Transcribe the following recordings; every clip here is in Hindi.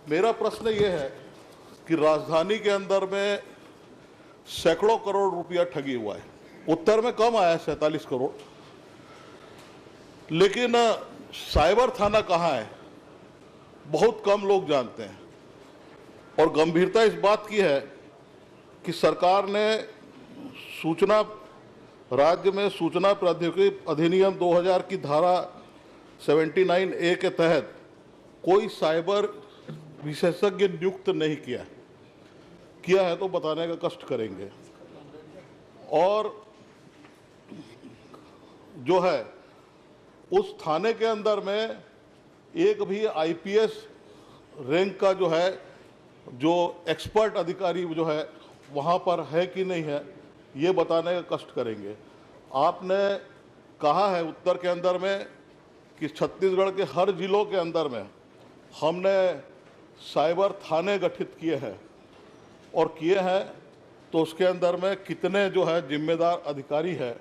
मेरा प्रश्न ये है कि राजधानी के अंदर में सैकड़ों करोड़ रुपया ठगी हुआ है। उत्तर में कम आया है 47 करोड़, लेकिन साइबर थाना कहाँ है बहुत कम लोग जानते हैं। और गंभीरता इस बात की है कि सरकार ने राज्य में सूचना प्रौद्योगिकी अधिनियम 2000 की धारा 79A के तहत कोई साइबर विशेषज्ञ नियुक्त नहीं किया है तो बताने का कष्ट करेंगे। और जो है उस थाने के अंदर में एक भी आईपीएस रैंक का जो एक्सपर्ट अधिकारी जो है वहाँ पर है कि नहीं है, ये बताने का कष्ट करेंगे। आपने कहा है उत्तर के अंदर में कि छत्तीसगढ़ के हर जिलों के अंदर में हमने साइबर थाने गठित किए हैं और किए हैं, तो उसके अंदर में कितने जिम्मेदार अधिकारी है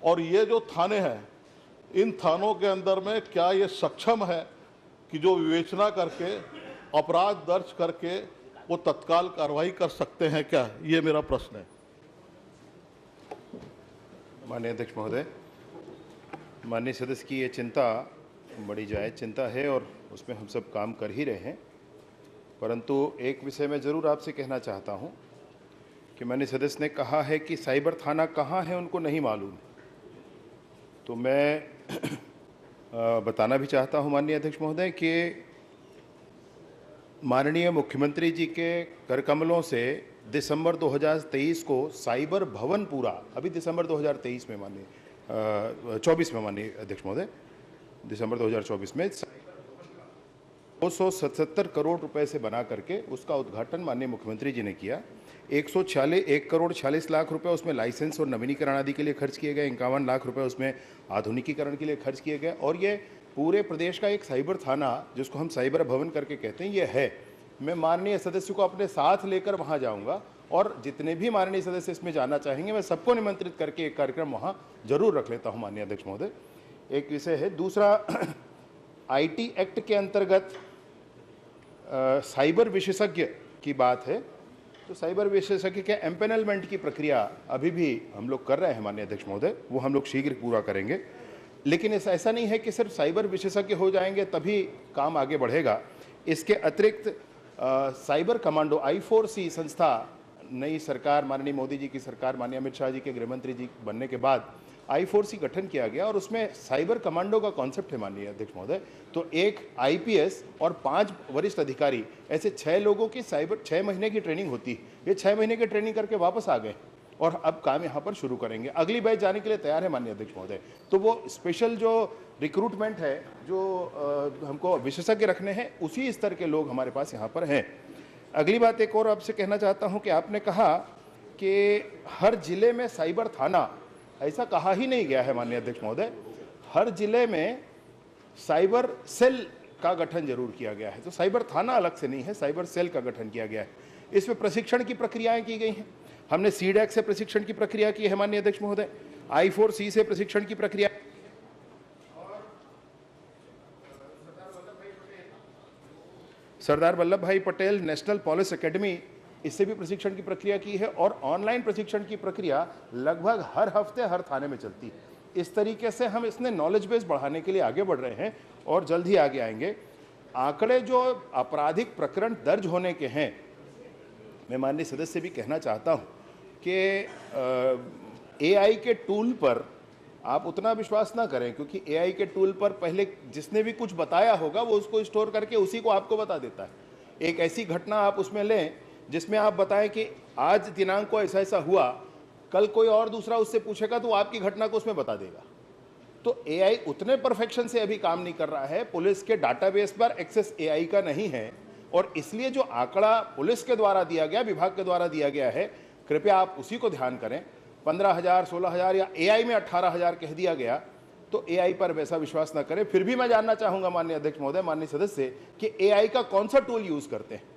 और ये जो थाने हैं इन थानों के अंदर में क्या ये सक्षम है कि जो विवेचना करके अपराध दर्ज करके वो तत्काल कार्रवाई कर सकते हैं क्या, ये मेरा प्रश्न है। माननीय अध्यक्ष महोदय, माननीय सदस्य की ये चिंता बड़ी जायज़ चिंता है और उसमें हम सब काम कर ही रहे हैं, परंतु एक विषय मैं ज़रूर आपसे कहना चाहता हूं कि माननीय सदस्य ने कहा है कि साइबर थाना कहाँ है उनको नहीं मालूम। तो मैं बताना भी चाहता हूं माननीय अध्यक्ष महोदय कि माननीय मुख्यमंत्री जी के कर कमलों से दिसंबर 2023 को साइबर भवन पूरा, अभी दिसंबर 2023 में माननीय 24 में माननीय अध्यक्ष महोदय दिसंबर 2024 में 277 करोड़ रुपए से बना करके उसका उद्घाटन माननीय मुख्यमंत्री जी ने किया। 1 करोड़ 46 लाख रुपए उसमें लाइसेंस और नवीनीकरण आदि के लिए खर्च किए गए, 51 लाख रुपए उसमें आधुनिकीकरण के लिए खर्च किए गए और ये पूरे प्रदेश का एक साइबर थाना जिसको हम साइबर भवन करके कहते हैं ये है। मैं माननीय सदस्य को अपने साथ लेकर वहाँ जाऊँगा और जितने भी माननीय सदस्य इसमें जाना चाहेंगे मैं सबको निमंत्रित करके एक कार्यक्रम वहाँ जरूर रख लेता हूँ माननीय अध्यक्ष महोदय। एक विषय है। दूसरा, IT एक्ट के अंतर्गत साइबर विशेषज्ञ की बात है, तो साइबर विशेषज्ञ के एम्पेनलमेंट की प्रक्रिया अभी भी हम लोग कर रहे हैं माननीय अध्यक्ष महोदय, वो हम लोग शीघ्र पूरा करेंगे। लेकिन ऐसा नहीं है कि सिर्फ साइबर विशेषज्ञ हो जाएंगे तभी काम आगे बढ़ेगा। इसके अतिरिक्त साइबर कमांडो I4C संस्था नई सरकार माननीय मोदी जी की सरकार माननीय अमित शाह जी के गृहमंत्री जी बनने के बाद I4C गठन किया गया और उसमें साइबर कमांडो का कॉन्सेप्ट है माननीय अध्यक्ष महोदय। तो एक IPS और 5 वरिष्ठ अधिकारी, ऐसे 6 लोगों की साइबर 6 महीने की ट्रेनिंग होती है। ये 6 महीने की ट्रेनिंग करके वापस आ गए और अब काम यहाँ पर शुरू करेंगे। अगली बैच जाने के लिए तैयार है माननीय अध्यक्ष महोदय। तो वो स्पेशल जो रिक्रूटमेंट है, जो हमको विशेषज्ञ रखने हैं, उसी स्तर के लोग हमारे पास यहाँ पर हैं। अगली बात एक और आपसे कहना चाहता हूँ कि आपने कहा कि हर जिले में साइबर थाना, ऐसा कहा ही नहीं गया है माननीय अध्यक्ष महोदय। हर जिले में साइबर सेल का गठन जरूर किया गया है। तो साइबर थाना अलग से नहीं है, साइबर सेल का गठन किया गया है। इसमें प्रशिक्षण की प्रक्रियाएं की गई हैं। हमने CDAC से प्रशिक्षण की प्रक्रिया की है माननीय अध्यक्ष महोदय, I4C से प्रशिक्षण की प्रक्रिया, सरदार वल्लभ भाई पटेल नेशनल पुलिस एकेडमी, इससे भी प्रशिक्षण की प्रक्रिया की है और ऑनलाइन प्रशिक्षण की प्रक्रिया लगभग हर हफ्ते हर थाने में चलती है। इस तरीके से हम इसमें नॉलेज बेस बढ़ाने के लिए आगे बढ़ रहे हैं और जल्द ही आगे आएंगे। आंकड़े जो आपराधिक प्रकरण दर्ज होने के हैं, मैं माननीय सदस्य से भी कहना चाहता हूं कि AI के टूल पर आप उतना विश्वास ना करें, क्योंकि AI के टूल पर पहले जिसने भी कुछ बताया होगा वो उसको स्टोर करके उसी को आपको बता देता है। एक ऐसी घटना आप उसमें लें जिसमें आप बताएं कि आज दिनांक को ऐसा ऐसा हुआ, कल कोई और दूसरा उससे पूछेगा तो आपकी घटना को उसमें बता देगा। तो AI उतने परफेक्शन से अभी काम नहीं कर रहा है, पुलिस के डाटाबेस पर एक्सेस AI का नहीं है और इसलिए जो आंकड़ा पुलिस के द्वारा दिया गया, विभाग के द्वारा दिया गया है, कृपया आप उसी को ध्यान करें। 15,000, 16,000 या AI में 18,000 कह दिया गया तो AI पर वैसा विश्वास ना करें। फिर भी मैं जानना चाहूंगा माननीय अध्यक्ष महोदय, माननीय सदस्य कि AI का कौन सा टूल यूज करते हैं।